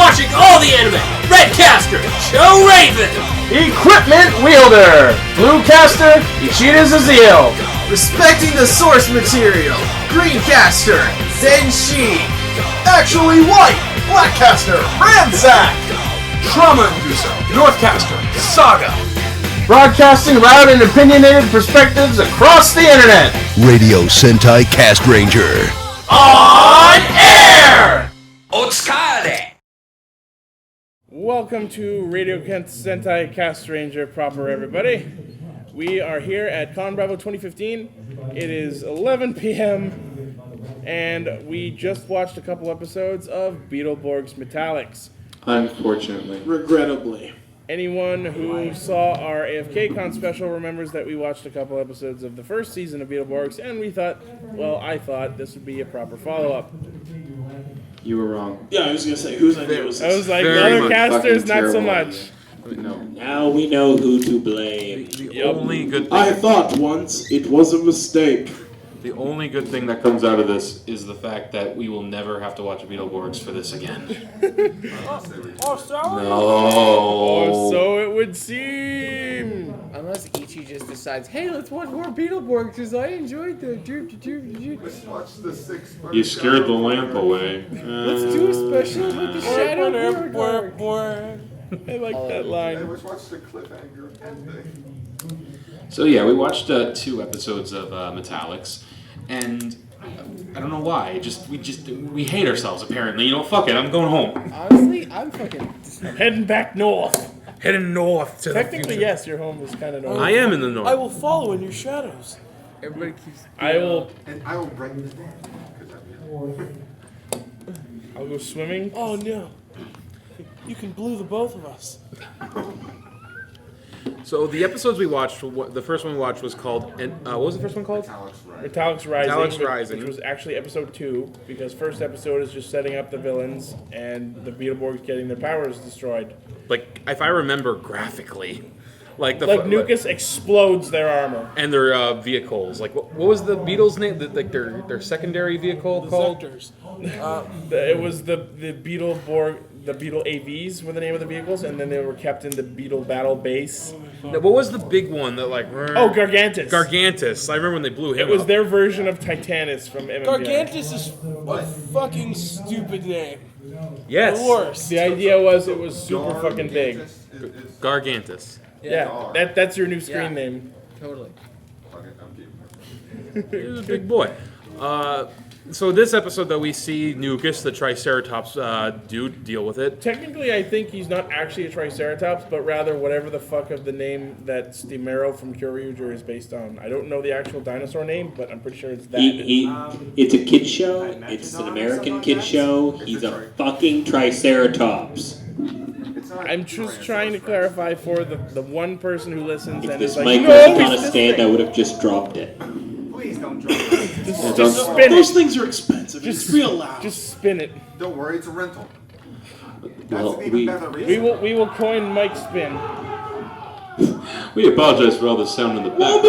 Watching all the anime, Red Caster, Joe Raven. Equipment Wielder, Blue Caster, Ishida Zazil. Respecting the source material, Green Caster, Zenshi. Actually White, Black Caster, Ransack. Trauma Inducer, Northcaster, Saga. Broadcasting loud and opinionated perspectives across the internet. Radio Sentai Castranger. On air! Otsukare! Welcome to Radio Sentai Castranger proper, everybody. We are here at ConBravo 2015. It is 11 p.m. and we just watched a couple episodes of Beetleborgs Metallix. Unfortunately. Regrettably. Anyone who saw our AFK-Con special remembers that we watched a couple episodes of the first season of Beetleborgs, and we thought, well, I thought this would be a proper follow-up. You were wrong. Yeah, I was going to say, whose idea was this? I was like, the other casters, not so much. No. Now we know who to blame. The only good thing I thought once it was a mistake. the only good thing that comes out of this is the fact that we will never have to watch Beetleborgs for this again. No. So it would seem. Unless Ichi just decides, hey, let's watch more Beetleborgs because I enjoyed the Let's watch the 6 You scared the lamp away. Let's do a special with the Shadow Beauregard. I like that Hey, line. let's watch the cliffhanger ending. So yeah, we watched 2 episodes of Metallix, and I don't know why. We hate ourselves apparently. You know, fuck it. I'm going home. Honestly, I'm fucking... I'm heading back north. Heading north to Technically, the future. yes, your home is kind of north. I am in the north. I will follow in your shadows. Everybody keeps... I will. And I will break the dam. I'll go swimming. Oh no. You can blue the both of us. So the episodes we watched, the first one we watched was called, what was the first one called? Metallix Rising. Metallix Rising. Which was actually episode 2, because first episode is just setting up the villains and the Beetleborgs getting their powers destroyed. Like, if I remember graphically, like Nucus explodes their armor. and their vehicles. Like, what was the Beatles' name? Their secondary vehicle called? Zectors. It was the Beetleborg. The Beetle AVs were the name of the vehicles, and then they were kept in the Beetle Battle base. What was the big one that like? Oh, Gargantus. Gargantus. I remember when they blew him It was up. their version of Titanus from MMBR. Gargantus is a fucking stupid name. Yes. The worst. The idea was it was super fucking big. Gargantus. Yeah, that's your new screen name. Totally. Okay, I'm keeping it. He was a big boy. So this episode that we see Nucus, the Triceratops dude, deal with it. Technically, I think he's not actually a Triceratops, but rather whatever the fuck of the name that Stimero from Kyoryuger is based on. I don't know the actual dinosaur name, but I'm pretty sure it's that. It's a kid show. It's an American kid show. He's a fucking Triceratops. I'm just trying to clarify for the one person who listens If and this is like, mic no, wasn't it's on a this stand, thing. I would have just dropped it. Please don't drop it. Just spin Those it. things are expensive. It's real loud. Just spin it. Don't worry, it's a rental. That's Well, an even better reason. We will coin Mike Spin. We apologize for all the sound in the back.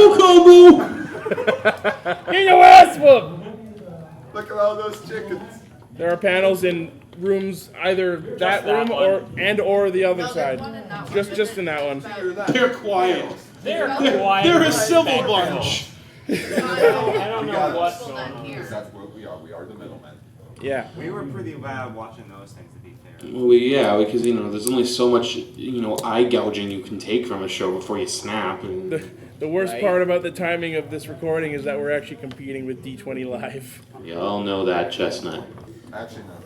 Get your ass whooped! Look at all those chickens. There are panels in rooms, either that room or the other side. Just in that one. They're quiet. They're a civil bunch. I don't know what's going on. Because that's what we are. We are the middlemen. Yeah. We were pretty bad watching those things, to be fair. Well, yeah, because there's only so much eye gouging you can take from a show before you snap. And The worst part about the timing of this recording is that we're actually competing with D20 Live. y'all know that, Chestnut. Actually, no.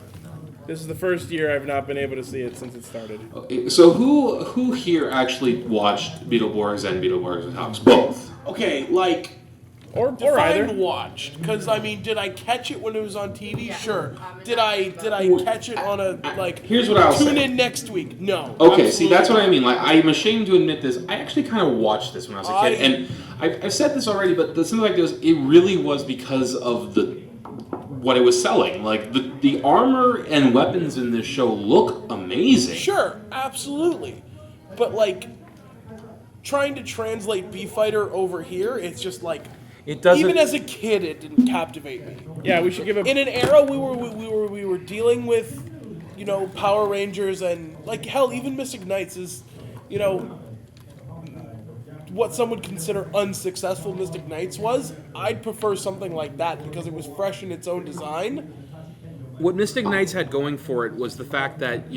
This is the first year I've not been able to see it since it started. Okay, so who here actually watched Beetleborgs and Beetleborgs Metallix? Both. Okay, like, Or define either. watched. Because, I mean, did I catch it when it was on TV? Sure. Did I catch it on a, like, Here's what I'll tune say. in next week? No. Okay, see, absolutely that's what I not. mean. Like, I'm ashamed to admit this. I actually kind of watched this when I was a kid, and I've said this already, but the simple fact is, it really was because of what it was selling. Like, the armor and weapons in this show look amazing. Sure, absolutely. But, like, trying to translate B-Fighter over here, it's just like... It doesn't. Even as a kid, it didn't captivate me. Yeah, we should give a... In an era we were dealing with Power Rangers and, like, hell, even Mystic Knights is, what some would consider unsuccessful Mystic Knights was. I'd prefer something like that because it was fresh in its own design. What Mystic Knights had going for it was the fact that,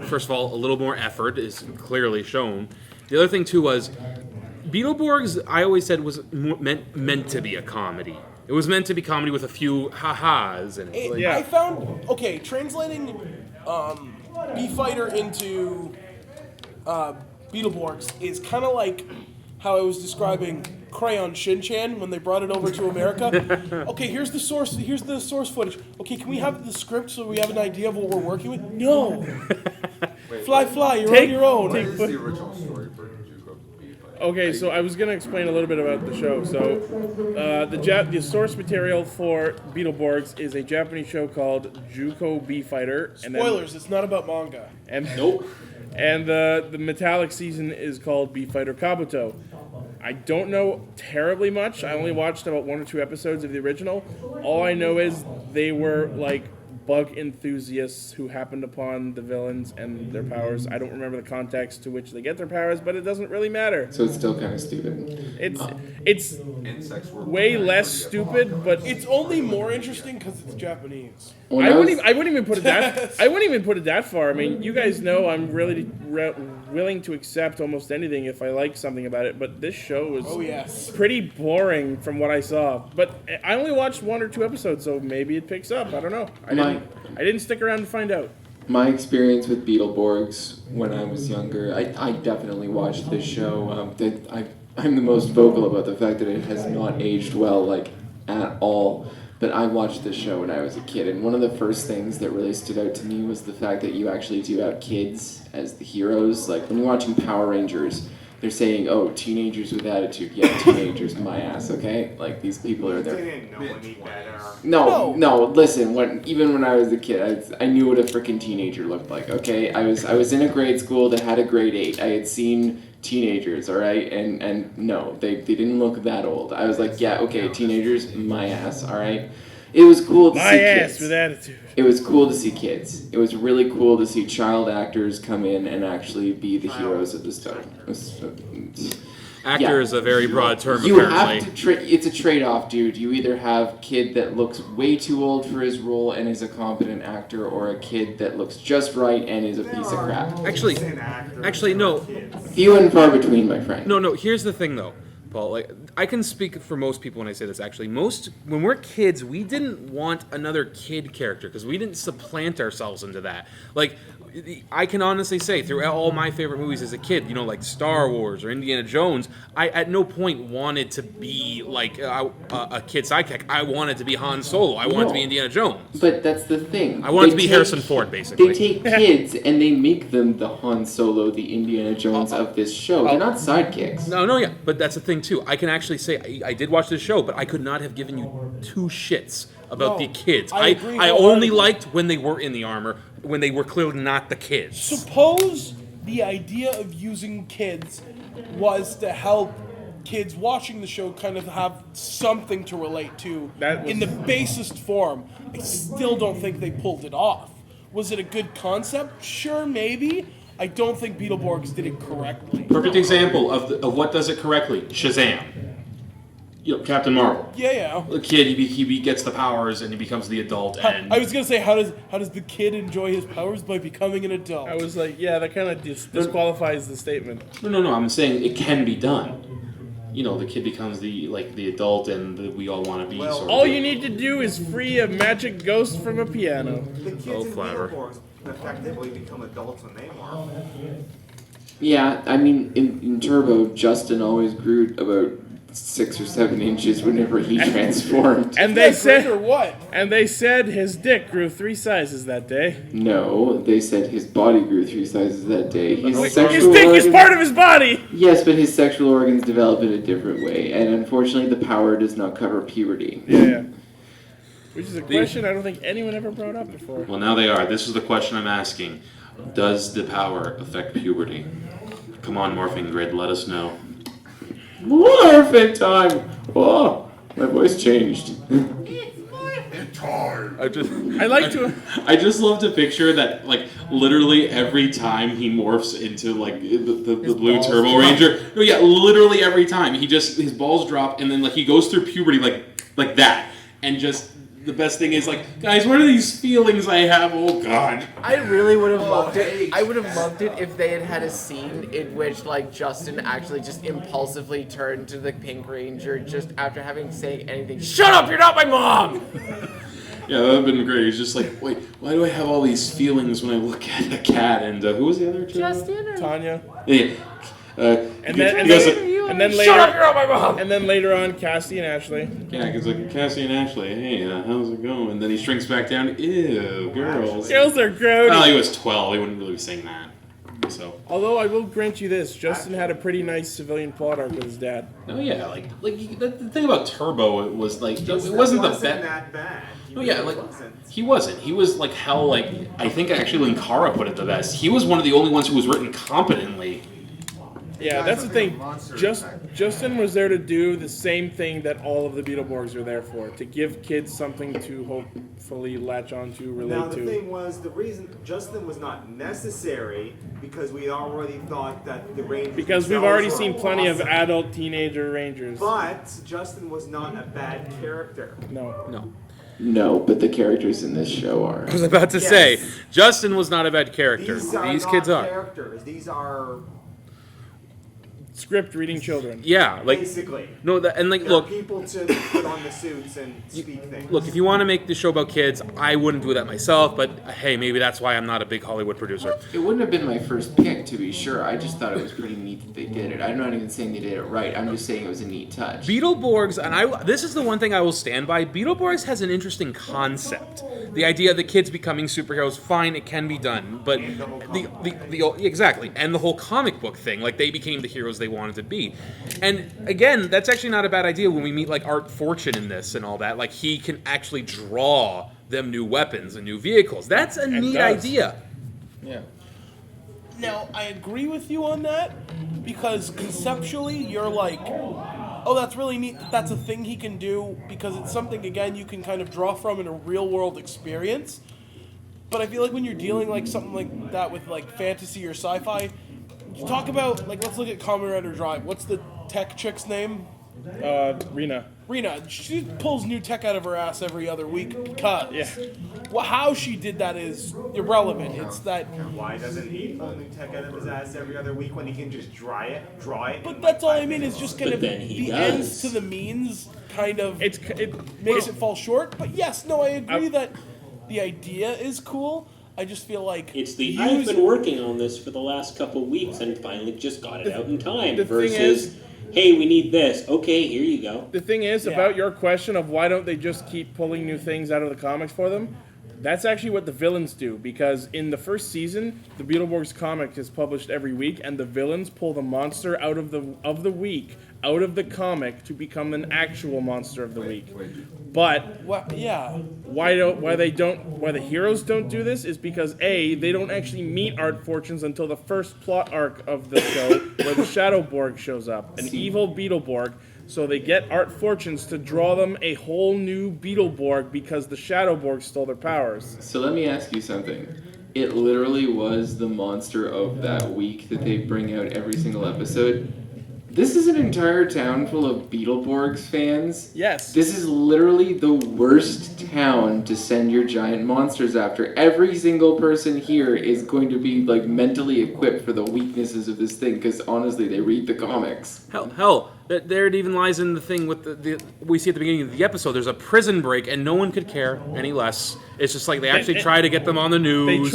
first of all, a little more effort is clearly shown. The other thing, too, was Beetleborgs, I always said, was meant to be a comedy. It was meant to be comedy with a few ha-has. And I found, translating B-Fighter into Beetleborgs is kind of like how I was describing Crayon Shin-Chan when they brought it over to America. Okay, here's the source footage. Okay, can we have the script so we have an idea of what we're working with? No! Fly, you're on your own. What is the original story for Juco B-Fighter? Okay, so I was going to explain a little bit about the show. So, the source material for Beetleborgs is a Japanese show called Juco B-Fighter. Spoilers, it's not about manga. Nope. And the Metallix season is called B-Fighter Kabuto. I don't know terribly much. I only watched about 1 or 2 episodes of the original. All I know is they were like bug enthusiasts who happened upon the villains and their powers. I don't remember the context to which they get their powers, but it doesn't really matter. So it's still kind of stupid. It's way less stupid, but it's only more interesting because it's Japanese. I wouldn't even put it that. I wouldn't even put it that far. I mean, you guys know I'm really willing to accept almost anything if I like something about it. But this show was pretty boring from what I saw. But I only watched 1 or 2 episodes, so maybe it picks up. I don't know. I didn't stick around to find out. My experience with Beetleborgs when I was younger, I definitely watched this show. I'm the most vocal about the fact that it has not aged well, like, at all. But I watched this show when I was a kid, and one of the first things that really stood out to me was the fact that you actually do have kids as the heroes. Like, when you're watching Power Rangers, they're saying, oh, teenagers with attitude. Yeah, teenagers, my ass, okay? Like, these people are there. Didn't know any better. No, listen, even when I was a kid, I knew what a freaking teenager looked like, okay? I was in a grade school that had a grade 8. I had seen teenagers, all right? And no, they didn't look that old. I was like, yeah, okay, teenagers, my ass, all right? It was cool to see kids. My ass with attitude. It was cool to see kids. It was really cool to see child actors come in and actually be the heroes of the story. Actor is a very broad term, you apparently. Have to it's a trade-off, dude. You either have kid that looks way too old for his role and is a competent actor, or a kid that looks just right and is a piece of crap. Actually, no. Few and far between, my friend. No, here's the thing, though, Paul. Like, I can speak for most people when I say this, actually. When we're kids, we didn't want another kid character, because we didn't supplant ourselves into that. Like, I can honestly say, through all my favorite movies as a kid, like Star Wars or Indiana Jones, I at no point wanted to be like a kid sidekick. I wanted to be Han Solo. I wanted to be Indiana Jones. But that's the thing. I wanted to be Harrison Ford, basically. They take kids and they make them the Han Solo, the Indiana Jones of this show. They're not sidekicks. No, yeah. But that's the thing, too. I can actually say I did watch this show, but I could not have given you 2 shits about the kids. I only liked when they were in the armor, when they were clearly not the kids. Suppose the idea of using kids was to help kids watching the show kind of have something to relate to in the basest form. I still don't think they pulled it off. Was it a good concept? Sure, maybe. I don't think Beetleborgs did it correctly. Perfect example of what does it correctly. Shazam. Captain Marvel. Yeah. The kid, he gets the powers and he becomes the adult. And I was gonna say, how does the kid enjoy his powers? By becoming an adult. I was like, yeah, that kind of disqualifies the statement. No. I'm saying it can be done. The kid becomes the adult, and we all want to be. All you need to do is free a magic ghost from a piano. The kids in Beetleborgs effectively become adults when they morph. Yeah, I mean, in Turbo, Justin always grew about 6 or 7 inches whenever he transformed. And they said, or what? And they said his dick grew 3 sizes that day. No, they said his body grew 3 sizes that day. His dick is part of his body. Yes, but his sexual organs develop in a different way, and unfortunately, the power does not cover puberty. Yeah. Which is a question I don't think anyone ever brought up before. Well, now they are. This is the question I'm asking: does the power affect puberty? Come on, Morphing Grid, let us know. Morphin time! Oh, my voice changed. It's time! I just love to picture that, like, literally every time he morphs into, like, the blue Turbo Ranger. No, yeah, literally every time. His balls drop, and then, like, he goes through puberty like that. And just, the best thing is, like, guys, what are these feelings I have? Oh, God. I really would have loved it. I would have loved it if they had had a scene in which, like, Justin actually just impulsively turned to the Pink Ranger just after having said anything. Shut up! You're not my mom! Yeah, that would have been great. He's just like, wait, why do I have all these feelings when I look at a cat? And who was the other two? Justin. Tanya. Yeah. And then later, shut up! You're not my mom! And then later on, Cassie and Ashley. Yeah, because like Cassie and Ashley, hey, how's it going? And then he shrinks back down. Ew, girls. Girls are grody. Well, he was 12. He wouldn't really be saying that. So. Although I will grant you this, Justin had a pretty nice civilian plot arc with his dad. Oh yeah, like the thing about Turbo, it was like it wasn't the best. That bad. Oh yeah, like he wasn't. He was like how like I think actually Linkara put it the best. He was one of the only ones who was written competently. Yeah, that's the thing. Justin was there to do the same thing that all of the Beetleborgs are there for, to give kids something to hopefully latch on to, relate to. Now the thing was, the reason Justin was not necessary because we already thought that the Rangers. Because we've already seen plenty of adult teenager Rangers. But Justin was not a bad character. No. No, but the characters in this show are. I was about to say, Justin was not a bad character. These kids are. Characters. These are script reading children. Yeah, like basically. No, and like they're look, people to put on the suits and speak things. Look, if you want to make the show about kids, I wouldn't do that myself. But hey, maybe that's why I'm not a big Hollywood producer. It wouldn't have been my first pick, to be sure. I just thought it was pretty neat that they did it. I'm not even saying they did it right. I'm just saying it was a neat touch. Beetleborgs, and this is the one thing I will stand by. Beetleborgs has an interesting concept. The idea of the kids becoming superheroes, fine, it can be done, but exactly, and the whole comic book thing, like they became the heroes they wanted to be. And again, that's actually not a bad idea when we meet like Art Fortune in this and all that. Like he can actually draw them new weapons and new vehicles. That's a neat idea. Yeah. Now, I agree with you on that, because conceptually, you're like, oh, that's really neat that that's a thing he can do, because it's something, again, you can kind of draw from in a real-world experience. But I feel like when you're dealing like something like that with like fantasy or sci-fi, you talk about, like, let's look at Kamen Rider Drive. What's the tech chick's name? Rena. She pulls new tech out of her ass every other week because how she did that is irrelevant. It's that. Why doesn't he pull new tech out of his ass every other week when he can just draw it? But that's all I mean is just kind of the ends to the means kind of it makes it fall short. But yes, no, I agree that the idea is cool. I just feel like I've been working on this for the last couple weeks and finally just got it out in time. Versus, hey, we need this. Okay, here you go. The thing is, about your question of why don't they just keep pulling new things out of the comics for them, that's actually what the villains do, because in the first season, the Beetleborgs comic is published every week, and the villains pull the monster out of the week, out of the comic, to become an actual monster of the week. But why the heroes don't do this is because A, they don't actually meet Art Fortunes until the first plot arc of the show, where the Shadowborg shows up, an evil Beetleborg. So they get Art Fortunes to draw them a whole new Beetleborg because the Shadowborg stole their powers. So let me ask you something. It literally was the monster of that week that they bring out every single episode. This is an entire town full of Beetleborgs fans. Yes. This is literally the worst town to send your giant monsters after. Every single person here is going to be like mentally equipped for the weaknesses of this thing because honestly, they read the comics. Hell, there it even lies in the thing with the we see at the beginning of the episode. There's a prison break, and no one could care any less. It's just like they actually try to get them on the news.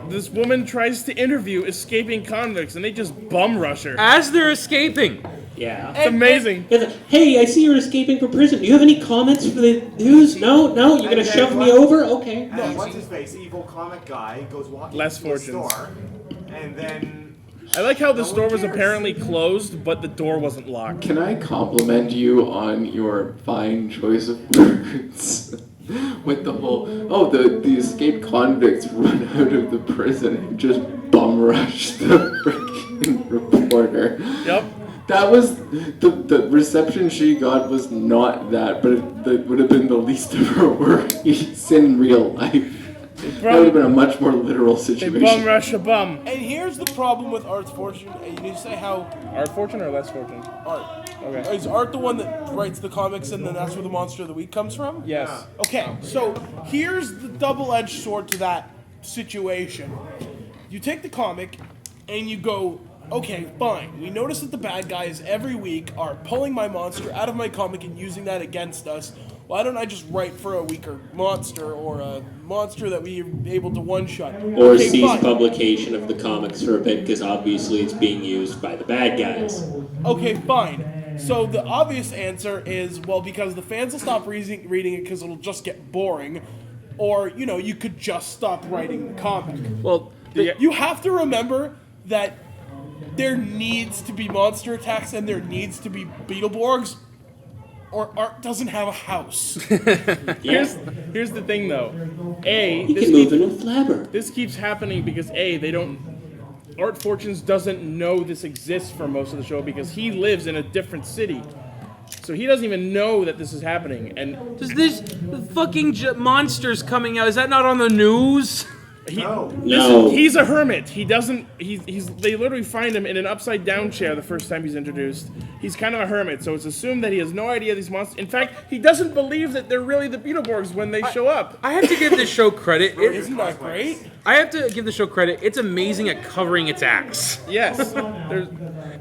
This woman tries to interview escaping convicts, and they just bum rush her as they're escaping. Yeah, it's amazing. Hey, I see you're escaping from prison. Do you have any comments for the news? No, you're gonna shove me over? Okay. And what's his face? Evil comic guy goes walking Less to the fortunes. store, and then. I like how the store was apparently closed, but the door wasn't locked. Can I compliment you on your fine choice of words? With the whole, the escaped convicts run out of the prison and just bum rush the freaking reporter. Yep. That was the reception she got was not that, but it would have been the least of her worries in real life. That would have been a much more literal situation. They bum rush a bum. And here's the problem with Art's Fortune. And you say how Art Fortune or Less Fortune? Art. Okay. Is Art the one that writes the comics and then that's where the Monster of the Week comes from? Yes. Okay, so here's the double-edged sword to that situation. You take the comic and you go, okay, fine. We notice that the bad guys every week are pulling my monster out of my comic and using that against us. Why don't I just write for a weaker monster or a monster that we're able to one-shot? Or Okay, cease fine. publication of the comics for a bit because obviously it's being used by the bad guys. Okay, fine. So the obvious answer is, well, because the fans will stop reading it because it'll just get boring. Or, you know, you could just stop writing the comic. Well, You have to remember that there needs to be monster attacks and there needs to be Beetleborgs, or Art doesn't have a house. Here's the thing, though. He can move in with Flabber. This keeps happening because Art Fortunes doesn't know this exists for most of the show because he lives in a different city. So he doesn't even know that this is happening. And does this fucking monsters coming out? Is that not on the news? No. He's a hermit. He doesn't. They literally find him in an upside down chair the first time he's introduced. He's kind of a hermit, so it's assumed that he has no idea these monsters. In fact, he doesn't believe that they're really the Beetleborgs when they show up. I have to give this show credit. Isn't that great? I have to give the show credit. It's amazing at covering its acts. Yes.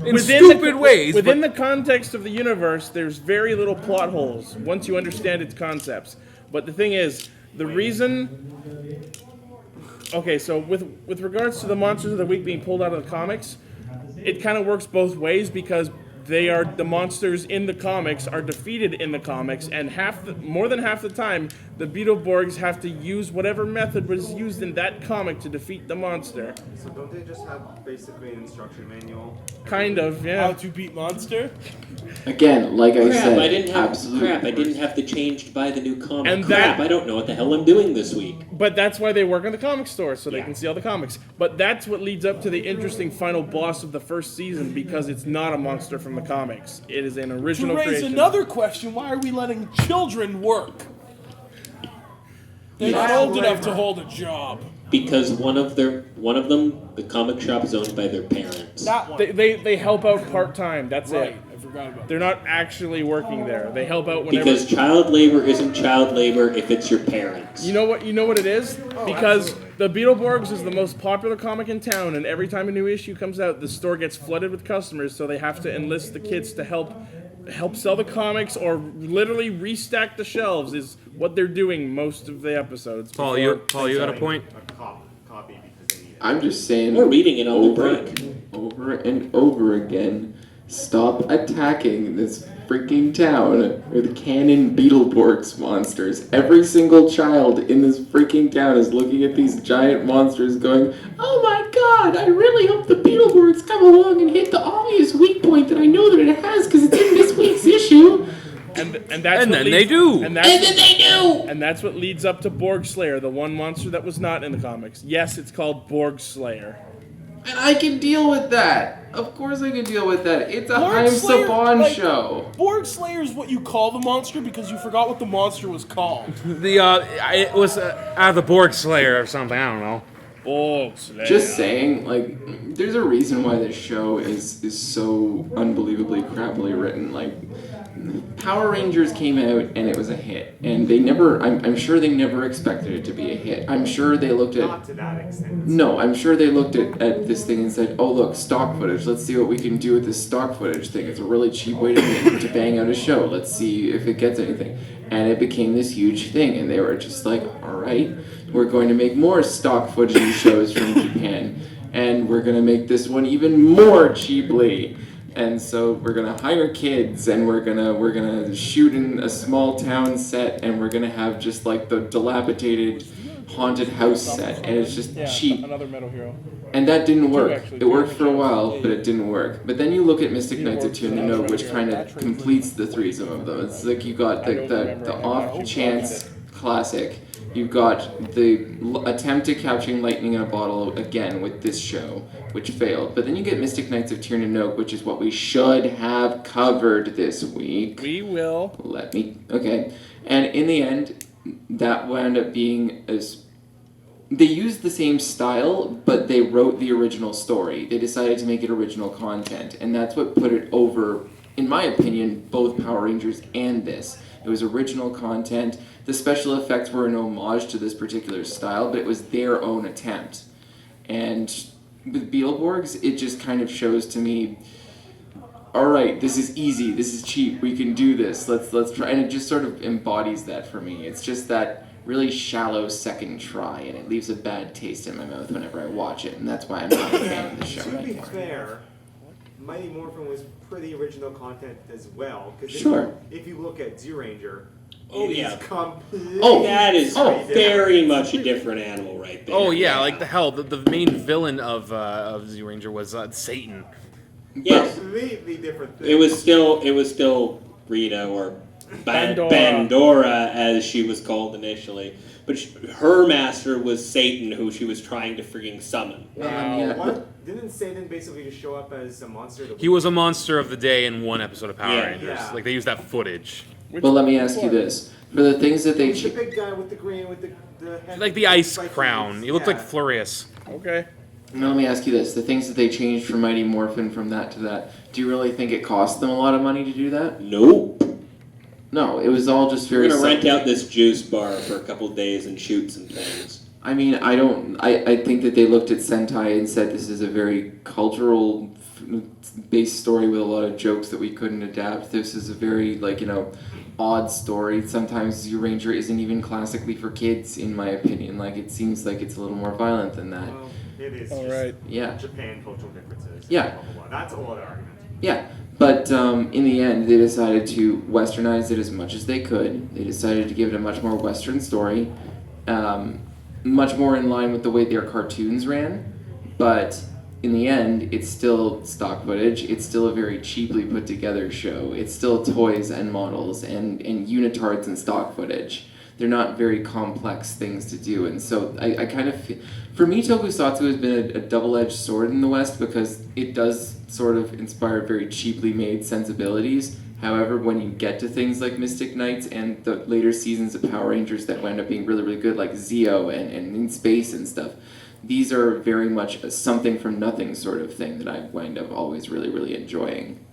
In stupid ways. Within the context of the universe, there's very little plot holes once you understand its concepts. But the thing is, the reason... Okay, so with regards to the Monsters of the Week being pulled out of the comics, it kind of works both ways because the monsters in the comics are defeated in the comics, and more than half the time, the Beetleborgs have to use whatever method was used in that comic to defeat the monster. So don't they just have basically an instruction manual? Kind of, yeah. How to beat monster? Again, like I said, I didn't have absolutely. crap. I didn't have to change to buy the new comic. And crap! I don't know what the hell I'm doing this week. But that's why they work in the comic store, so they can see all the comics. But that's what leads up to the interesting final boss of the first season, because it's not a monster from the comics. It is an original To raise creation. another question, why are we letting children work? They're not old enough to hold a job. Because one of them, the comic shop is owned by their parents. That one. They help out part-time, that's Right, it. I forgot about that. They're not actually working there. They help out whenever... Because child labor isn't child labor if it's your parents. You know what it is? Because the Beetleborgs is the most popular comic in town, and every time a new issue comes out, the store gets flooded with customers, so they have to enlist the kids to help sell the comics or literally restack the shelves is what they're doing most of the episodes. Paul, you got a point? A copy because they need it. I'm just saying. We're reading it on the break. Over and over again. Stop attacking this freaking town with canon Beetleborgs monsters. Every single child in this freaking town is looking at these giant monsters going, oh my god, I really hope the Beetleborgs come along and hit the obvious weak point that I know that it has because it's in this week's issue. And then they do. And that's what leads up to Borg Slayer, the one monster that was not in the comics. Yes, it's called Borg Slayer. And I can deal with that. Of course I can deal with that. It's a Borg Haim Slayer, Saban show. Borg Slayer is what you call the monster because you forgot what the monster was called. It was the Borg Slayer or something. I don't know. Borg Slayer. Just saying, like, there's a reason why this show is so unbelievably crappily written. Like, Power Rangers came out and it was a hit, and they never. I'm sure they never expected it to be a hit. I'm sure they looked at. Not to that extent. No, I'm sure they looked at this thing and said, "Oh look, stock footage. Let's see what we can do with this stock footage thing. It's a really cheap way to bang out a show. Let's see if it gets anything." And it became this huge thing, and they were just like, "All right, we're going to make more stock footage shows from Japan, and we're going to make this one even more cheaply." And so we're gonna hire kids, and we're gonna shoot in a small town set, and we're gonna have just like the dilapidated haunted house set, and it's just cheap. Another Metal Hero. And that didn't work. It worked for a while, but it didn't work. But then you look at Mystic Knights of Tunino, which kind of completes the threesome of them. It's like you got the off chance classic. You've got the attempt at capturing lightning in a bottle again with this show, which failed. But then you get Mystic Knights of Tir na Nog, which is what we should have covered this week. We will. Okay. And in the end, that wound up being they used the same style, but they wrote the original story. They decided to make it original content, and that's what put it over, in my opinion, both Power Rangers and this. It was original content. The special effects were an homage to this particular style, but it was their own attempt. And with Beetleborgs, it just kind of shows to me, all right, this is easy, this is cheap, we can do this, let's try. And it just sort of embodies that for me. It's just that really shallow second try, and it leaves a bad taste in my mouth whenever I watch it, and that's why I'm not a fan of the show anymore. To be fair, Mighty Morphin was pretty original content as well. Sure. If you look at Z-Ranger, that is very much a different animal right there. Oh yeah, like the main villain of Z Ranger was Satan. Yes. Completely different thing. It was still Rita or Bandora, as she was called initially. But her master was Satan, who she was trying to freaking summon. What? Didn't Satan basically just show up as a monster? He was a monster of the day in one episode of Power Rangers. Yeah. Like they used that footage. Well, let me ask you this: for the things that they the big guy with the green with the head, like the ice crown. He looked like Flurious. Okay. Now let me ask you this: the things that they changed from Mighty Morphin from that to that, do you really think it cost them a lot of money to do that? Nope. No, it was all just very. We're gonna rent out this juice bar for a couple of days and shoot some things. I mean, I think that they looked at Sentai and said this is a very cultural based story with a lot of jokes that we couldn't adapt. This is a very, odd story. Sometimes Z-Ranger isn't even classically for kids, in my opinion. Like, it seems like it's a little more violent than that. Well, it is. All right. Yeah. Japan cultural differences. Yeah. Blah, blah, blah. That's a whole other argument. Yeah. But in the end, they decided to westernize it as much as they could. They decided to give it a much more Western story, much more in line with the way their cartoons ran. But in the end, it's still stock footage. It's still a very cheaply put together show. It's still toys and models and unitards and stock footage. They're not very complex things to do. And so I kind of feel, for me, tokusatsu has been a double-edged sword in the West because it does sort of inspire very cheaply made sensibilities. However, when you get to things like Mystic Knights and the later seasons of Power Rangers that wind up being really, really good, like Zeo and In Space and stuff, these are very much a something from nothing sort of thing that I wind up always really, really enjoying.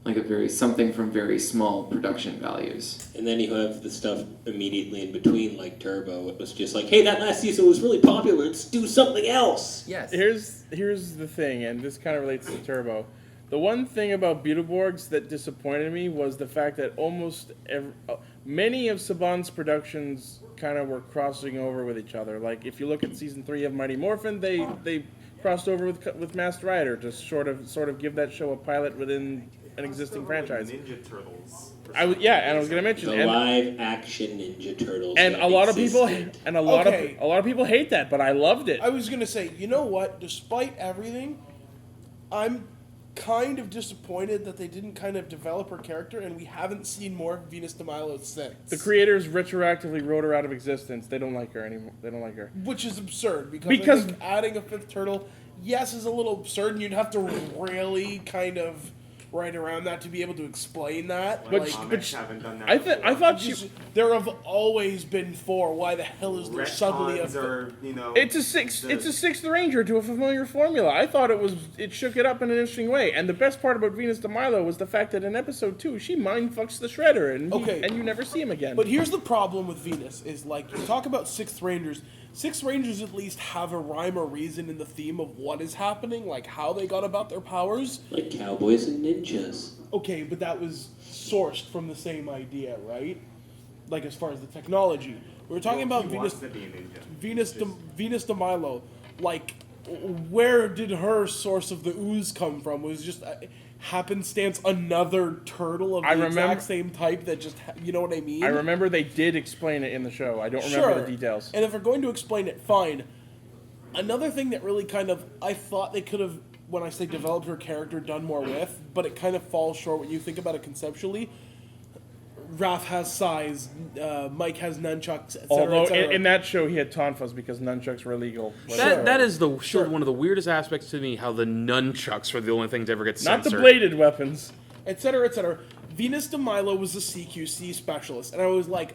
Like a very something from very small production values. And then you have the stuff immediately in between, like Turbo. It was just like, hey, that last season was really popular. Let's do something else. Yes. Here's the thing, and this kind of relates to Turbo. The one thing about Beetleborgs that disappointed me was the fact that many of Saban's productions kind of were crossing over with each other. Like if you look at season 3 of Mighty Morphin, they crossed over with Masked Rider to sort of give that show a pilot within an existing franchise. Ninja Turtles. I was going to mention the live action Ninja Turtles. And a lot of people hate that, but I loved it. I was going to say, you know what? Despite everything, I'm kind of disappointed that they didn't kind of develop her character, and we haven't seen more of Venus de Milo since. The creators retroactively wrote her out of existence. They don't like her anymore. They don't like her. Which is absurd, because I think adding a fifth turtle, yes, is a little absurd, and you'd have to really kind of right around that to be able to explain that. But haven't done that. I thought there have always been 4. Why the hell is there suddenly a? It's a sixth Ranger to a familiar formula. I thought it shook it up in an interesting way. And the best part about Venus de Milo was the fact that in episode 2 she mind fucks the Shredder, and you never see him again. But here's the problem with Venus: is like you talk about sixth Rangers. Six Rangers at least have a rhyme or reason in the theme of what is happening, like how they got about their powers. Like cowboys and ninjas. Okay, but that was sourced from the same idea, right? Like as far as the technology. We were talking about Venus de Milo. Like, where did her source of the ooze come from? Was it just happenstance another turtle of the exact same type that just, you know what I mean? I remember they did explain it in the show. I don't remember the details. And if they're going to explain it, fine. Another thing that really kind of, I thought they could have, when I say developed her character, done more with, but it kind of falls short when you think about it conceptually. Raph has size, Mike has nunchucks, etc. Although etc. in that show he had tonfas because nunchucks were illegal. That is still one of the weirdest aspects to me. How the nunchucks were the only thing to ever get censored. Not the bladed weapons, etc. etc. Venus de Milo was a CQC specialist, and I was like,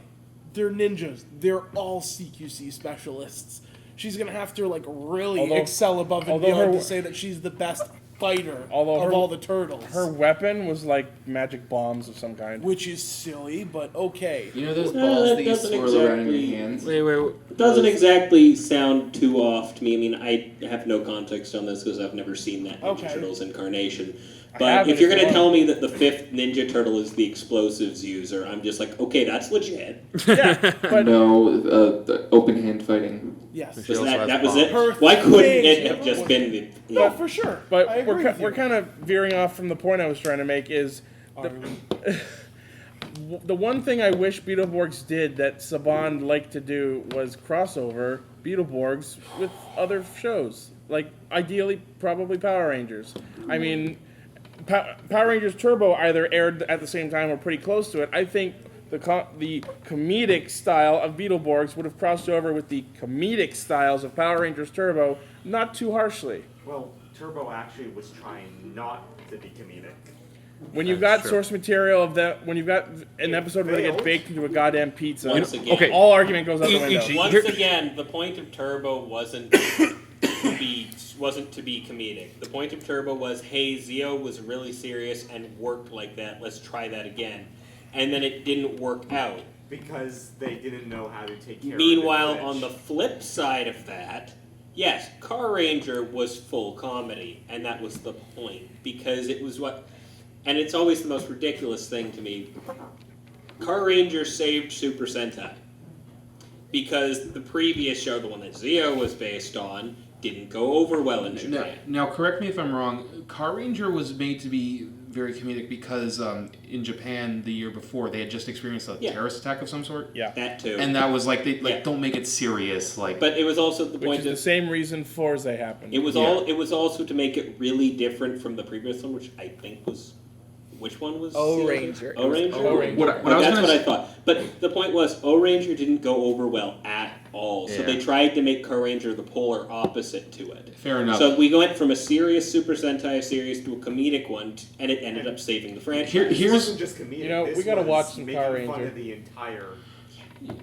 they're ninjas. They're all CQC specialists. She's gonna have to really excel above and beyond to say that she's the best fighter of all the turtles. Her weapon was like magic bombs of some kind. Which is silly, but okay. You know those balls that you swirl around in your hands? Wait. It doesn't exactly sound too off to me. I mean, I have no context on this because I've never seen that Ninja Turtles incarnation. But if you're going to tell me that the 5th Ninja Turtle is the explosives user, I'm just like, okay, that's legit. Yeah, but no, the open hand fighting. Yes. That was it? Why couldn't it have just been the... No, for sure. But we're kind of veering off from the point I was trying to make is... The one thing I wish Beetleborgs did that Saban liked to do was crossover Beetleborgs with other shows. Like, ideally, probably Power Rangers. I mean, Power Rangers Turbo either aired at the same time or pretty close to it. I think the comedic style of Beetleborgs would have crossed over with the comedic styles of Power Rangers Turbo, not too harshly. Well, Turbo actually was trying not to be comedic. When you've got source material of that, when you've got an episode where they get baked into a goddamn pizza, all argument goes out the window. Once again, the point of Turbo wasn't to be comedic. The point of Turbo was, hey, Zeo was really serious and worked like that. Let's try that again. And then it didn't work out. Because they didn't know how to take care Meanwhile, of it. on the flip side of that, yes, Car Ranger was full comedy, and that was the point. Because it was what... And it's always the most ridiculous thing to me. Car Ranger saved Super Sentai. Because the previous show, the one that Zeo was based on, didn't go over well in Japan. Now, correct me if I'm wrong. Car Ranger was made to be very comedic because in Japan the year before they had just experienced a terrorist attack of some sort. Yeah, that too. And that was like don't make it serious. But it was also the point which is the same reason Forza happened. It was also to make it really different from the previous one, which I think was. Which one was O-Ranger. O-Ranger? O-Ranger. That's what I thought. But the point was, O-Ranger didn't go over well at all. So they tried to make Car Ranger the polar opposite to it. Fair enough. So we went from a serious Super Sentai series to a comedic one, and it ended up saving the franchise. It wasn't just comedic. You know, we gotta watch some Power Ranger. Fun of the entire...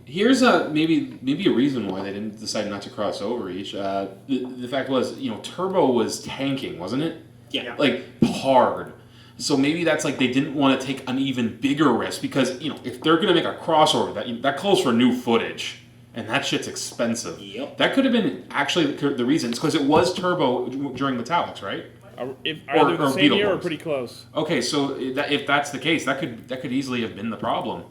Here's maybe a reason why they didn't decide not to cross over each. The fact was, Turbo was tanking, wasn't it? Yeah. Like, hard. So maybe that's like they didn't want to take an even bigger risk because, if they're going to make a crossover, that calls for new footage. And that shit's expensive. Yep. That could have been actually the reason. It's because it was Turbo during Metallix, right? Either the same year or pretty close. Okay, so if that's the case, that could easily have been the problem.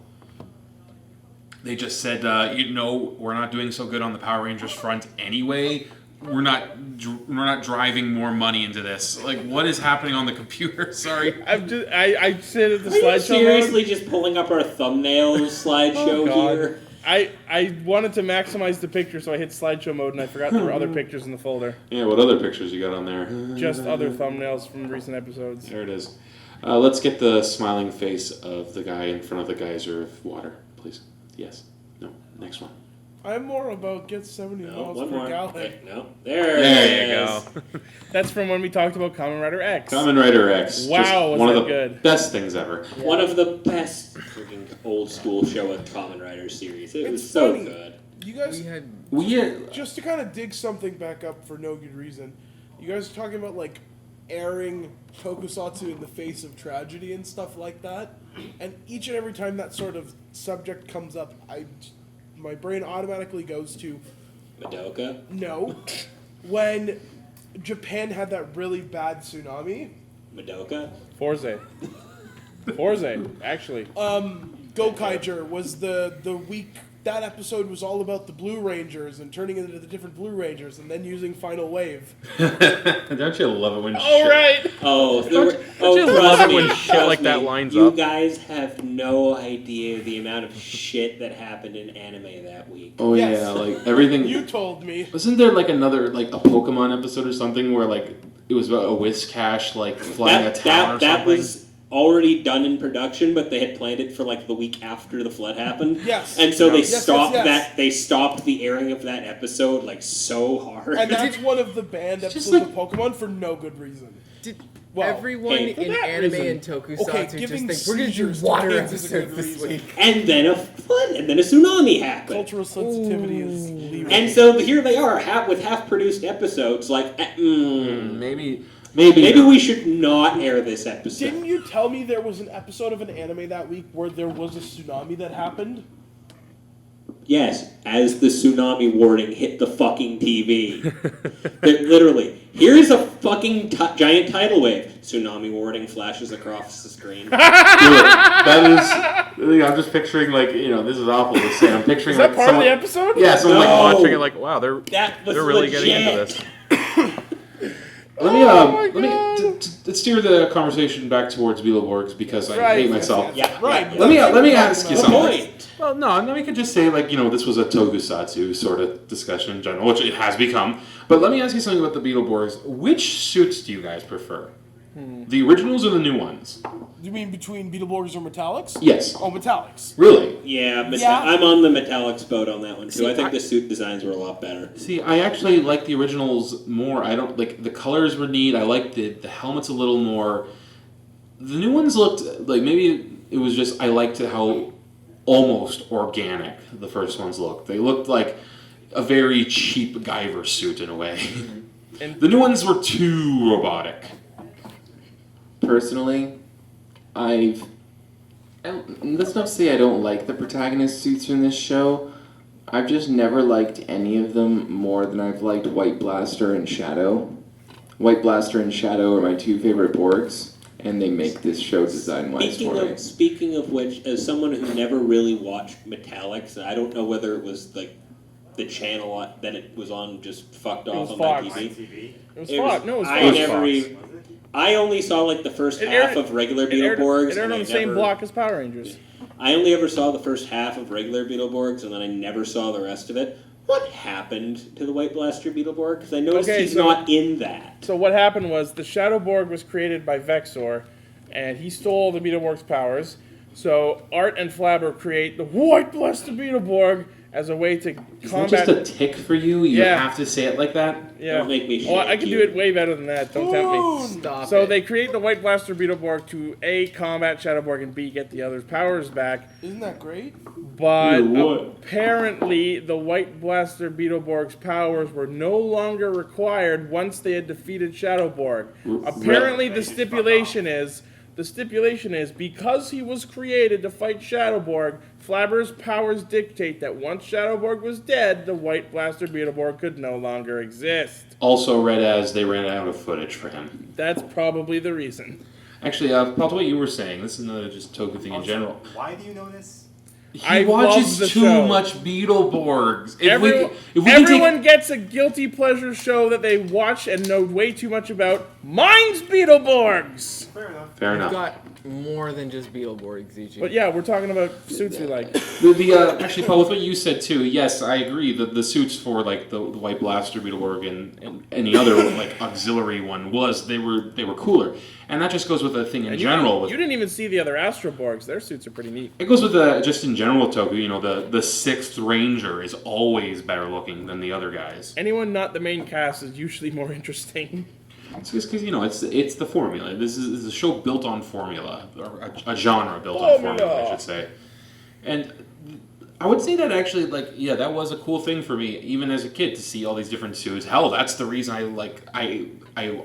They just said, we're not doing so good on the Power Rangers front anyway. We're not driving more money into this. Like, what is happening on the computer? Sorry. I sit at the Are you slideshow seriously just pulling up our thumbnail slideshow here? I wanted to maximize the picture, so I hit slideshow mode, and I forgot there were other pictures in the folder. Yeah, what other pictures you got on there? Just other thumbnails from recent episodes. There it is. Let's get the smiling face of the guy in front of the geyser of water, please. Yes. No. Next one. I'm more about get 70 miles per gallon. Wait, no. There you go. That's from when we talked about Kamen Rider X. Kamen Rider X. Wow, was one that of the good. best things ever. Yeah. One of the best freaking old school show of Kamen Rider series. It was so funny. good. You guys, just to kind of dig something back up for no good reason, you guys are talking about like airing tokusatsu in the face of tragedy and stuff like that, and each and every time that sort of subject comes up, my brain automatically goes to Madoka? No. When Japan had that really bad tsunami. Madoka? Forza, actually. Gokaiger was the week. That episode was all about the Blue Rangers and turning into the different Blue Rangers and then using Final Wave. Don't you love it when Don't you love it when shit like that lines you up? You guys have no idea the amount of shit that happened in anime that week. Oh yes. Yeah, like everything. You told me. Wasn't there like another like a Pokemon episode or something where like it was about a Whiscash like flying a town or something? already done in production, but they had planned it for like the week after the flood happened. Yes. And so they Yes, stopped yes, yes. that. They stopped the airing of that episode like so hard. And that's one of the banned episodes of Pokemon for no good reason. Everyone in anime and tokusatsu just think we're gonna do water episodes this week. And then a flood, and then a tsunami happened. Cultural sensitivity is And so here they are, with half-produced episodes. Like, maybe we should not air this episode. Didn't you tell me there was an episode of an anime that week where there was a tsunami that happened? Yes, as the tsunami warning hit the fucking TV. Literally, here's a fucking giant tidal wave. Tsunami warning flashes across the screen. That is, I'm just picturing this is awful to say. I'm picturing Is that part of the episode? Yeah, someone No. watching it wow, they're really getting into this. Let me steer the conversation back towards Beetleborgs because I hate myself. Let me ask you something. Well, no, and then we could just say this was a tokusatsu sort of discussion in general, which it has become. But let me ask you something about the Beetleborgs. Which suits do you guys prefer? The originals or the new ones? You mean between Beetleborgs or Metallix? Yes. Oh, Metallix. Really? Yeah, I'm on the Metallix boat on that one too. I think the suit designs were a lot better. See, I actually like the originals more. I don't like the colors were neat. I liked the helmets a little more. The new ones looked like maybe it was just I liked how almost organic the first ones looked. They looked like a very cheap Guyver suit in a way. And the new ones were too robotic. Personally, let's not say I don't like the protagonist suits from this show. I've just never liked any of them more than I've liked White Blaster and Shadow. White Blaster and Shadow are my two favorite Borgs, and they make this show design-wise for me. Speaking of which, as someone who never really watched Metallix, I don't know whether it was like the channel that it was on just fucked off on my TV. It was Fox. No, it was Fox. I only saw like the first half of regular Beetleborgs. It aired on the same block as Power Rangers. I only ever saw the first half of regular Beetleborgs, and then I never saw the rest of it. What happened to the White Blaster Beetleborg? Because I noticed he's not in that. So what happened was the Shadowborg was created by Vexor, and he stole the Beetleborg's powers. So Art and Flabber create the White Blaster Beetleborg as a way to combat... Is that just a tick for you? You have to say it like that? Yeah. Don't make me I can do it way better than that. Don't tempt me. Stop So it. they create the White Blaster Beetleborg to A, combat Shadowborg, and B, get the other's powers back. Isn't that great? But apparently the White Blaster Beetleborg's powers were no longer required once they had defeated Shadowborg. Apparently the stipulation is because he was created to fight Shadowborg, Flabber's powers dictate that once Shadowborg was dead, the White Blaster Beetleborg could no longer exist. Also read as they ran out of footage for him. That's probably the reason. Actually, Paul, to what you were saying, this is another just Toku thing in general. Why do you know this? He watches too much Beetleborgs. Everyone gets a guilty pleasure show that they watch and know way too much about. Mine's Beetleborgs! Fair enough. We've got more than just Beetleborgs, Ichi. But yeah, we're talking about suits we like. Actually, Paul, with what you said too, yes, I agree. The suits for like the White Blaster Beetleborg and any other like auxiliary one they were cooler, and that just goes with the thing in general. You didn't even see the other Astroborgs. Their suits are pretty neat. It goes with just in general with Toku. The sixth Ranger is always better looking than the other guys. Anyone not the main cast is usually more interesting. It's just because it's the formula. This is a show built on formula, or a genre built on formula, I should say. And I would say that actually, that was a cool thing for me, even as a kid, to see all these different suits. Hell, that's the reason I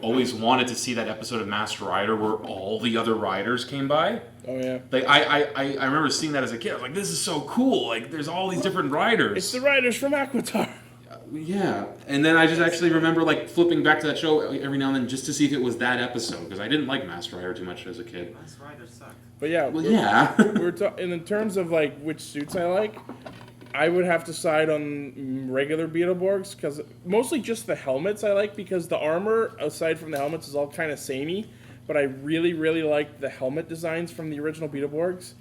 always wanted to see that episode of Master Rider where all the other riders came by. Oh yeah. I remember seeing that as a kid. I was like, this is so cool. Like, there's all these different riders. It's the riders from Aquitar. Yeah, and then I just actually remember flipping back to that show every now and then just to see if it was that episode, because I didn't like Master Rider too much as a kid. Master Rider sucked. But yeah, in terms of which suits I like, I would have to side on regular Beetleborgs, because mostly just the helmets I like, because the armor aside from the helmets is all kind of samey. But I really like the helmet designs from the original Beetleborgs.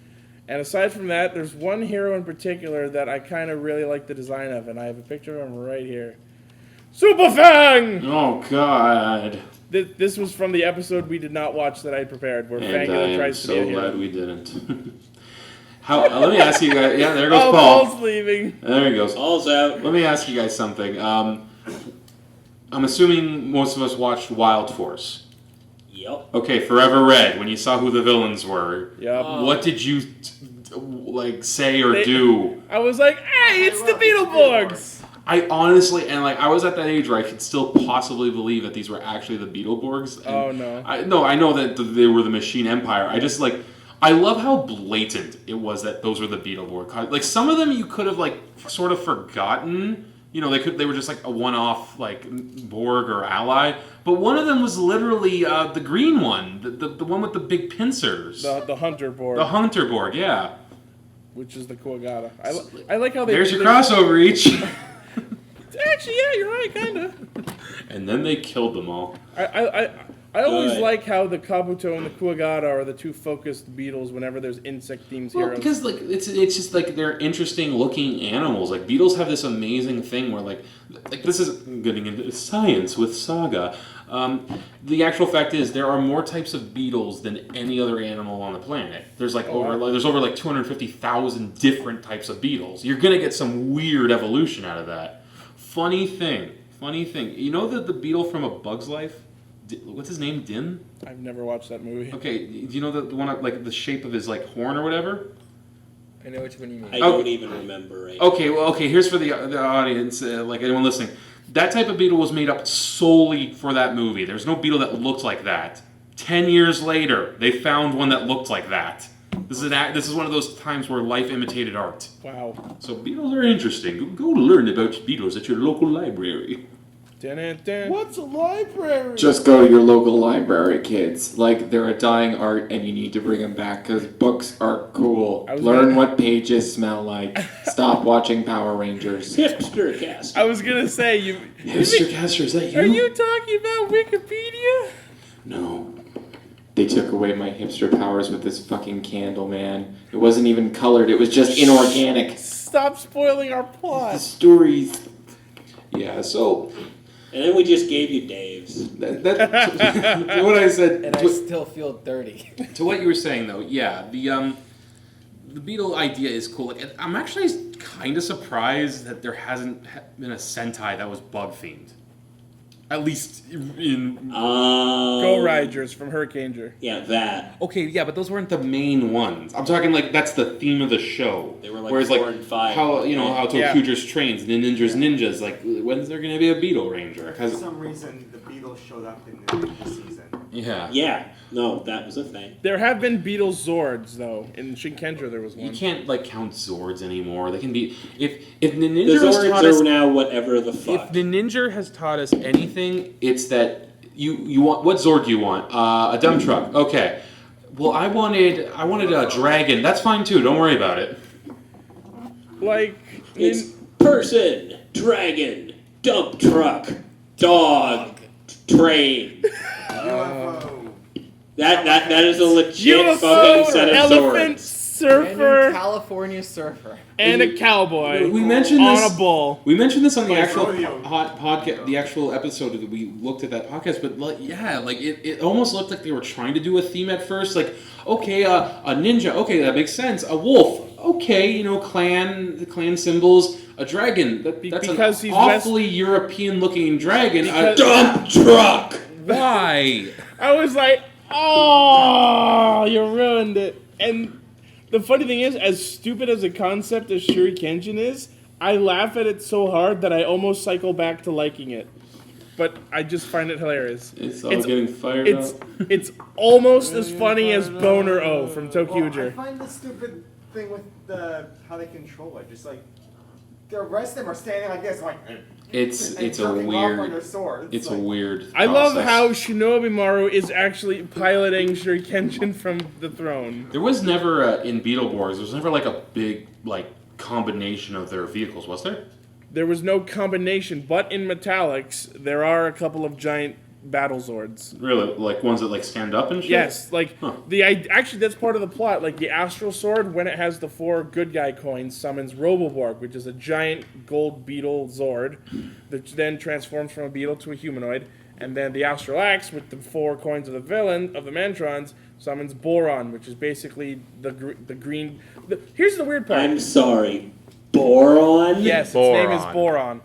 And aside from that, there's one hero in particular that I kind of really like the design of, and I have a picture of him right here. Super Fang! Oh, God. This was from the episode we did not watch that I prepared, where And Fangula I tries am to be a so hero. glad we didn't. Let me ask you guys. Yeah, there goes Oh, Paul. Paul's leaving. There he goes. Paul's out. Let me ask you guys something. I'm assuming most of us watched Wild Force. Yep. Okay, Forever Red. When you saw who the villains were, Yep. what did you say or do? I was like, hey, it's the Beetleborgs! I honestly, and I was at that age where I could still possibly believe that these were actually the Beetleborgs. Oh, no. I know that they were the Machine Empire. I just I love how blatant it was that those were the Beetleborg. Like some of them you could have sort of forgotten. You know, they were just a one-off Borg or ally. But one of them was literally the green one, the one with the big pincers. The Hunter Borg. The Hunter Borg, yeah. Which is the Kuwagata. I like how they... There's your crossover each. Actually, yeah, you're right, kind of. And then they killed them all. I always like how the Kabuto and the Kuwagata are the two focused beetles whenever there's insect-themed Well, heroes. because it's just they're interesting looking animals. Like beetles have this amazing thing where like this is getting into science with Saga. The actual fact is there are more types of beetles than any other animal on the planet. There's over 250,000 different types of beetles. You're gonna get some weird evolution out of that. Funny thing. You know the beetle from A Bug's Life? What's his name? Din? I've never watched that movie. Okay, do you know the one the shape of his horn or whatever? I know which one you mean. I don't even remember right Okay, here's for the audience, anyone listening. That type of beetle was made up solely for that movie. There's no beetle that looked like that. 10 years later, they found one that looked like that. This is one of those times where life imitated art. Wow. So beetles are interesting. Go learn about beetles at your local library. What's a library? Just go to your local library, kids. They're a dying art and you need to bring them back because books are cool. Learn what pages smell like. Stop watching Power Rangers. Hipster Caster. I was going to say, Hipster Caster, is that you? Are you talking about Wikipedia? No. They took away my hipster powers with this fucking candle, man. It wasn't even colored. It was just inorganic. Stop spoiling our plot. The stories. Yeah, so... And then we just gave you Dave's. What I said... And I still feel dirty. To what you were saying, though, yeah, the beetle idea is cool. I'm actually kind of surprised that there hasn't been a Sentai that was bug-themed. At least in... Go Riders from Hurricaneger. Yeah, that. Okay, yeah, but those weren't the main ones. I'm talking that's the theme of the show. They were Whereas 4 and 5. How Tokusatsu trains, the ninjas. When's there going to be a Beetle Ranger? For some reason, the Beatles showed up in the season. Yeah. Yeah. No, that was a thing. There have been Beetle Zords, though. In Shinkenger, there was one. You can't count Zords anymore. They can be if the Ninja The has taught Zords us are now whatever the fuck. If the Ninja has taught us anything, it's that you want what Zord do you want? A dump truck. Okay. Well, I wanted a dragon. That's fine too. Don't worry about it. It's person, dragon, dump truck, dog, train. That is a legit fucking set of elephant, Zords. surfer, California surfer, and a cowboy. We mentioned this on a bull. We mentioned this on the actual podcast, the actual episode that we looked at that podcast. But it almost looked like they were trying to do a theme at first. A ninja. Okay, that makes sense. A wolf. Okay, the clan symbols. A dragon. That's because an he's awfully European-looking dragon. A dump truck. Why? I was like, oh, you ruined it. And the funny thing is, as stupid as a concept as Shurikenjin is, I laugh at it so hard that I almost cycle back to liking it. But I just find it hilarious. It's getting fired up. It's almost as funny as Boner O from Tokuger. I find the stupid thing with how they control it. Just the rest of them are standing like this, It's a weird. I love how Shinobi Maru is actually piloting Shurikenshin from the throne. There was never in Beetleborgs. There was never a big combination of their vehicles, was there? There was no combination, but in Metallix there are a couple of giant battle Zords. Really? Like ones that like stand up and shit? Yes, like actually that's part of the plot. Like the Astral Sword, when it has the 4 good guy coins, summons Roboborg, which is a giant gold beetle Zord that then transforms from a beetle to a humanoid. And then the Astral Axe, with the 4 coins of the villain of the Mantrons, summons Boron, which is basically the green. Here's the weird part. I'm sorry, Boron? Yes, its name is Boron.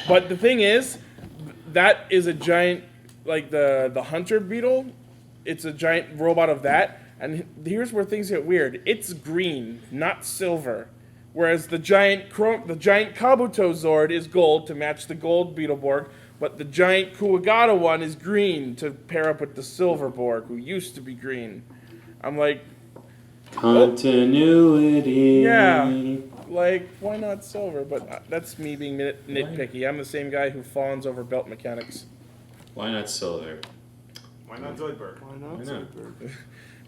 But the thing is, that is a giant, like the hunter beetle. It's a giant robot of that. And here's where things get weird. It's green, not silver. Whereas the giant Kabuto Zord is gold to match the gold Beetleborg. But the giant Kuwagata one is green to pair up with the silver Borg, who used to be green. I'm like... Continuity. Yeah. Like, why not silver? But that's me being nitpicky. I'm the same guy who fawns over belt mechanics. Why not silver? Why not Zoidberg? Why not Why not? Zoidberg?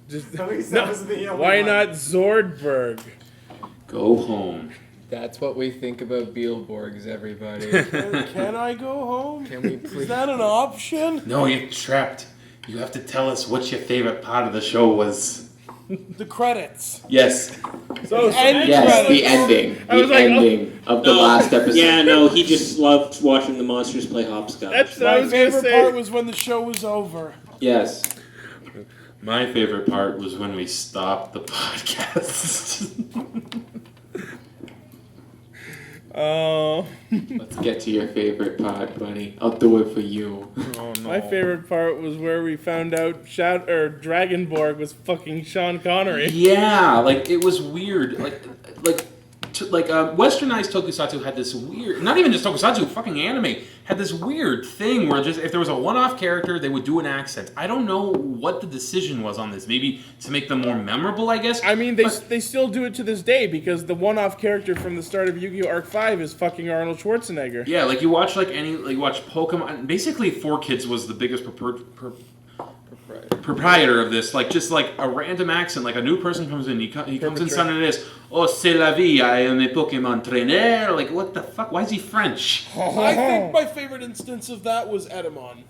Just, At least that was the only why one. not Zordberg? Go home. That's what we think about Beetleborgs, everybody. Can I go home? Can we please? Is that an option? No, you're trapped. You have to tell us what your favorite part of the show was. The credits. Yes. So End Yes, credits. the ending. I was The like, ending of the last episode. Yeah, no, he just loved watching the monsters play hopscotch. That's what I My was going to favorite say. part was when the show was over. Yes. My favorite part was when we stopped the podcast. Oh. Let's get to your favorite part, buddy. I'll do it for you. Oh, no. My favorite part was where we found out Dragonborg was fucking Sean Connery. Yeah, like it was weird. Westernized tokusatsu had this weird, not even just tokusatsu, fucking anime had this weird thing where just if there was a one-off character, they would do an accent. I don't know what the decision was on this. Maybe to make them more memorable, I guess. I mean, they still do it to this day because the one-off character from the start of Yu-Gi-Oh! Arc 5 is fucking Arnold Schwarzenegger. Yeah, like you watch you watch Pokemon. Basically, 4Kids was the biggest proprietor of this. Like just like a random accent, like a new person comes in, he comes in sounding this. Oh, c'est la vie, I am a Pokemon trainer. Like what the fuck? Why is he French? I think my favorite instance of that was Edamon.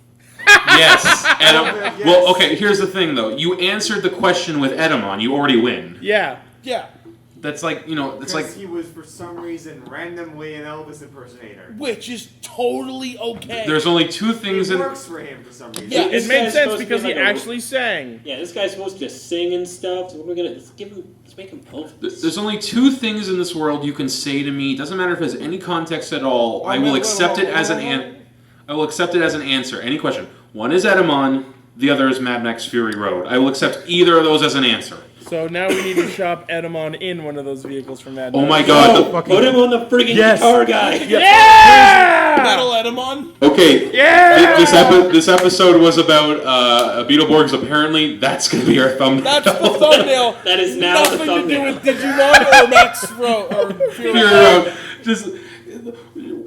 Yes. Yes. Well, okay. Here's the thing, though. You answered the question with Edamon. You already win. Yeah. Yeah. That's like, it's like... he was, for some reason, randomly an Elvis impersonator. Which is totally okay. There's only 2 things It works for him for some reason. Yeah, It made sense because he actually sang. Yeah, this guy's supposed to sing and stuff. So what are we gonna? Let's make him Elvis. There's only 2 things in this world you can say to me. It doesn't matter if it has any context at all. I will accept it as I will accept it as an answer. Any question. One is Edamon. The other is Mad Max Fury Road. I will accept either of those as an answer. So now we need to shop Edamon in one of those vehicles from Mad Oh Max. my god. Put him on the friggin' guitar guy. Yeah! Metal Edamon. Okay. Yeah! This episode was about Beetleborgs. Apparently, that's going to be our thumbnail. That's the thumbnail. That is now the Nothing thumbnail. to do with Digimon or Max or Fury Road. Just...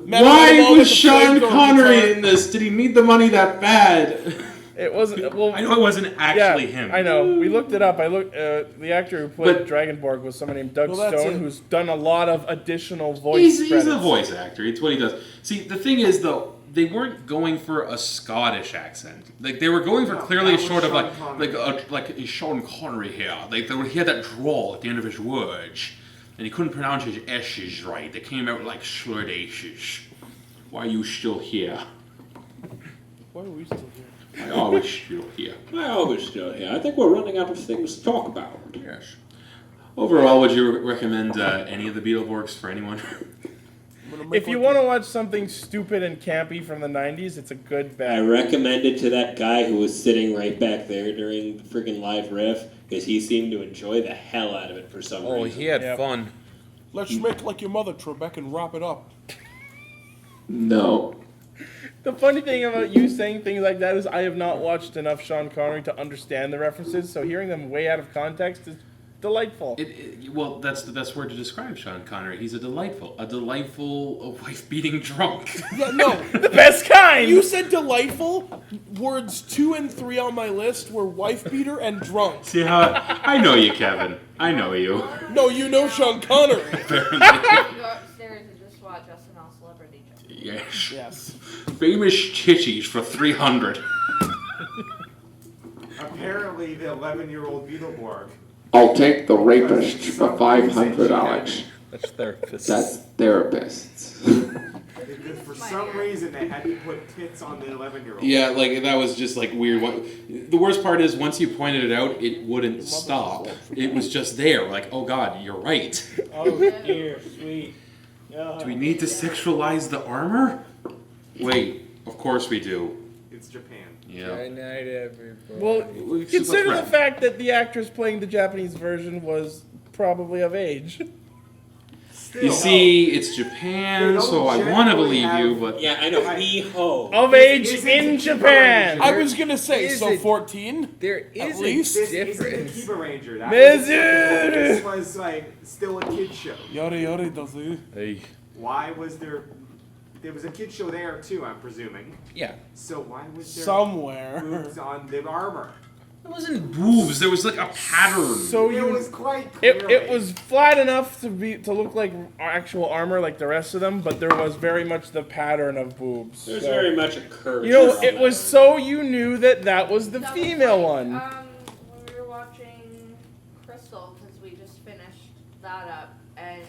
Why was Sean Connery in this? Did he need the money that bad? It wasn't. Well, I know it wasn't actually him. I know. We looked it up. The actor who played Dragonborg was someone named Doug Stone, who's done a lot of additional voice. He's a voice actor. It's what he does. See, the thing is, though, they weren't going for a Scottish accent. Like they were going for clearly a sort of like a Sean Connery here. Like he had that drawl at the end of his words, and he couldn't pronounce his S's right. They came out like slurred S's. Why are you still here? Why are we still here? I always still here. I think we're running out of things to talk about. Yes. Overall, would you recommend any of the Beetleborgs for anyone? If you want to watch something stupid and campy from the 90s, it's a good bet. I recommend it to that guy who was sitting right back there during the freaking live riff because he seemed to enjoy the hell out of it for some reason. Oh, he had fun. Let's make like your mother, Trebek, and wrap it up. No. The funny thing about you saying things like that is I have not watched enough Sean Connery to understand the references, so hearing them way out of context is delightful. Well, that's the best word to describe Sean Connery. He's a delightful wife-beating drunk. Yeah, no. The best kind! You said delightful. Words 2 and 3 on my list were wife beater and drunk. See how I know you, Kevin. I know you. No, you know Sean Connery. Apparently. Go upstairs and just watch SNL Celebrity. Yes. Yes. Famous chitties for 300. Apparently, the 11-year-old Beetleborg. I'll take the rapist for 500, Alex. That's therapists. That's therapists. For some reason, they had to put tits on the 11-year-old. Yeah, like that was just like weird. The worst part is once you pointed it out, it wouldn't stop. It was just there. Like, oh God, you're right. Oh dear, sweet. Do we need to sexualize the armor? Wait, of course we do. It's Japan. Yeah. Good night, everybody. Well, Let's consider the wrap. fact that the actress playing the Japanese version was probably of age. You see, it's Japan, so I want to believe you, but Yeah, I know. Hee-ho. Of age in Japan! I was gonna say, Is so it- 14? There At is least. a This isn't difference. the Kiba Ranger. Mizu! This was like still a kid show. Yori yori dozu. hey, Why was there? There was a kid show there too, I'm presuming. Yeah. So why was there Somewhere. boobs on the armor? it wasn't boobs. There was like a pattern. So It you was quite clearly. it was flat enough to look like actual armor like the rest of them, but there was very much the pattern of boobs. There's So, very much a curvature. you know, on it that. was so you knew that was the That female was one. like, when we were watching Crystal, because we just finished that up, and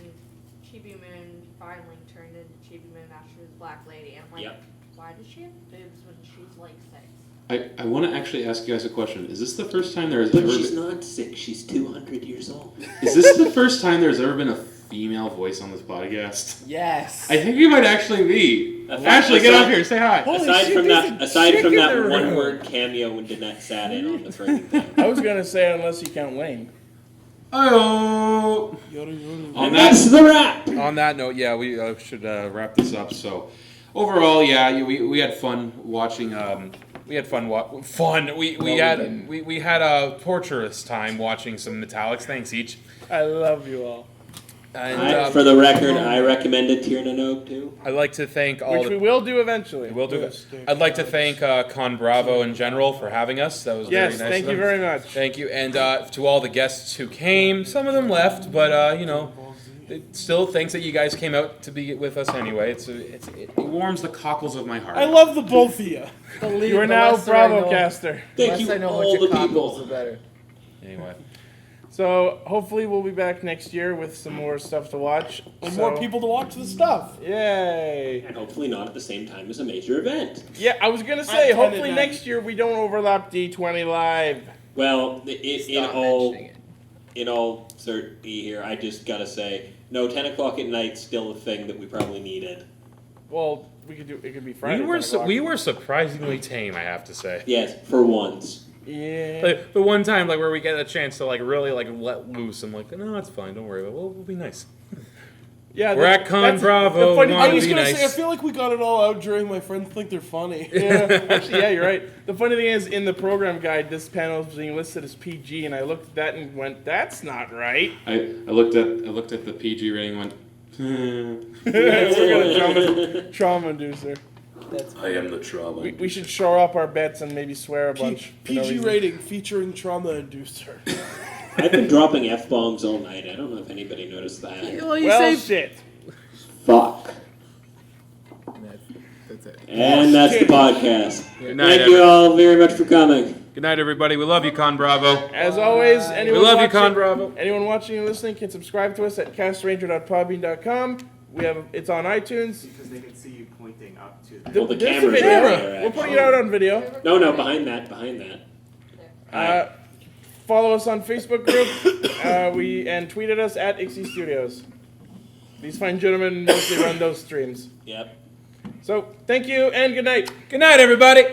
Chibi Moon finally turned into Chibi Moon after she was a black lady. And I'm like, Yep. why does she have boobs when she's like 6? I want to actually ask you guys a question. Is this the first time there has But ever she's been, not sick. She's 200 years old. is this the first time there's ever been a female voice on this podcast? Yes. I think you might actually be. Ashley, get up here. Say hi. Aside from that one word cameo when Danette sat in on the freaking thing. I was gonna say unless you count Lane. Oh. Yori yori. On That's that, the wrap. on that note, yeah, we should wrap this up. So, overall, yeah, we had fun watching. We had fun. We had a torturous time watching some Metallix. Thanks each. I love you all. And For the record, I recommended Tierna Nogue too. I'd like to thank all Which we will do eventually. We'll do it. I'd like to thank ConBravo in general for having us. That was Yes, very nice. thank of you them. very much. Thank you, and to all the guests who came. Some of them left, but you know, still thanks that you guys came out to be with us anyway. It warms the cockles of my heart. I love the both of you. You are now Bravo caster. Thank you, all the people. Better. Anyway, So hopefully we'll be back next year with some more stuff to watch. And So- more people to watch the stuff. Yay! And hopefully not at the same time as a major event. Yeah, I was gonna say At 10 hopefully at night. next year we don't overlap D20 live. Well, Stop mentioning it. in all certainty here, I just gotta say, no, 10 o'clock at night's still a thing that we probably needed. Well, we could do. It could be Friday. we were 10 o'clock. we were surprisingly tame, I have to say. Yes, for once. Yeah. Like, the one time like where we get a chance to like really like let loose, I'm like, no, it's fine, don't worry about it. We'll be nice. Yeah, We're at ConBravo. the funny- We I wanna was be gonna nice. say, I feel like we got it all out during my friends think they're funny. Yeah, actually, yeah, you're right. The funny thing is, in the program guide, this panel is being listed as PG, and I looked at that and went, "That's not right." I looked at the PG rating and went. We're gonna trauma inducer. I am the trauma. We should shore up our bets and maybe swear a bunch. for no PG reason. rating featuring trauma inducer. I've been dropping F-bombs all night. I don't know if anybody noticed that. Well, shit. Fuck. That's it. And that's the podcast. Good night, Thank you all very much for coming. Good night, everybody. We love you, ConBravo. As always, anyone We love you, watching, ConBravo. Anyone watching and listening can subscribe to us at castranger.podbean.com. It's on iTunes. Because they can see you pointing up to The, Well, the there's camera's video. right there, We're putting it out on video. No, behind that. Follow us on Facebook group. And tweet at us at Ixie Studios. These fine gentlemen mostly run those streams. Yep. So thank you and good night. Good night, everybody.